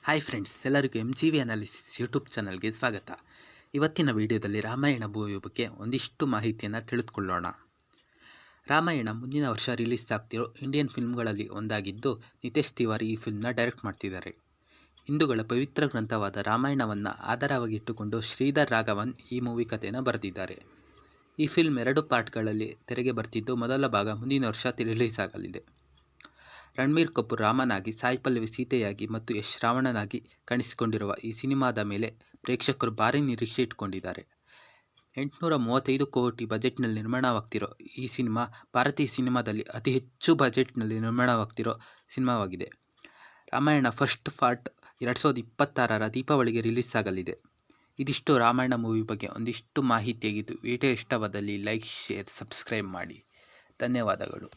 Hi friends, ಎಲ್ಲರಿಗೂ MGV analysis YouTube ಚಾನಲ್ಗೆ ಸ್ವಾಗತ. ಇವತ್ತಿನ ವಿಡಿಯೋದಲ್ಲಿ ರಾಮಾಯಣ ಮೂವಿ ಬಗ್ಗೆ ಒಂದಿಷ್ಟು ಮಾಹಿತಿಯನ್ನು ತಿಳಿದುಕೊಳ್ಳೋಣ. ರಾಮಾಯಣ ಮುಂದಿನ ವರ್ಷ ರಿಲೀಸ್ ಆಗ್ತಿರೋ ಇಂಡಿಯನ್ ಫಿಲ್ಮ್ಗಳಲ್ಲಿ ಒಂದಾಗಿದ್ದು, ನಿತೇಶ್ ತಿವಾರಿ ಈ ಫಿಲ್ಮ್ನ ಡೈರೆಕ್ಟ್ ಮಾಡ್ತಿದ್ದಾರೆ. ಹಿಂದೂಗಳ ಪವಿತ್ರ ಗ್ರಂಥವಾದ ರಾಮಾಯಣವನ್ನು ಆಧಾರವಾಗಿ ಇಟ್ಟುಕೊಂಡು ಶ್ರೀಧರ್ ರಾಘವನ್ ಈ ಮೂವಿ ಕಥೆಯನ್ನು ಬರೆದಿದ್ದಾರೆ. ಈ ಫಿಲ್ಮ್ 2 ಪಾರ್ಟ್ಗಳಲ್ಲಿ ತೆರೆಗೆ ಬರ್ತಿದ್ದು, ಮೊದಲ ಭಾಗ ಮುಂದಿನ ವರ್ಷ ರಿಲೀಸ್ ಆಗಲಿದೆ. ರಣಬೀರ್ ಕಪೂರ್ ರಾಮನಾಗಿ, ಸಾಯಿ ಪಲ್ಲವಿ ಸೀತೆಯಾಗಿ ಮತ್ತು ಯಶ್ ರಾವಣನಾಗಿ ಕಾಣಿಸಿಕೊಂಡಿರುವ ಈ ಸಿನಿಮಾದ ಮೇಲೆ ಪ್ರೇಕ್ಷಕರು ಭಾರಿ ನಿರೀಕ್ಷೆ ಇಟ್ಟುಕೊಂಡಿದ್ದಾರೆ. 835 ಕೋಟಿ ಬಜೆಟ್ನಲ್ಲಿ ನಿರ್ಮಾಣವಾಗ್ತಿರೋ ಈ ಸಿನಿಮಾ ಭಾರತೀಯ ಸಿನಿಮಾದಲ್ಲಿ ಅತಿ ಹೆಚ್ಚು ಬಜೆಟ್ನಲ್ಲಿ ನಿರ್ಮಾಣವಾಗ್ತಿರೋ ಸಿನಿಮಾವಾಗಿದೆ. ರಾಮಾಯಣ ಫಸ್ಟ್ ಪಾರ್ಟ್ 2026ರ ದೀಪಾವಳಿಗೆ ರಿಲೀಸ್ ಆಗಲಿದೆ. ಇದಿಷ್ಟು ರಾಮಾಯಣ ಮೂವಿ ಬಗ್ಗೆ ಒಂದಿಷ್ಟು ಮಾಹಿತಿಯಾಗಿದ್ದು. ವಿಡಿಯೋ ಇಷ್ಟವಾದಲ್ಲಿ ಲೈಕ್, ಶೇರ್, ಸಬ್ಸ್ಕ್ರೈಬ್ ಮಾಡಿ. ಧನ್ಯವಾದಗಳು.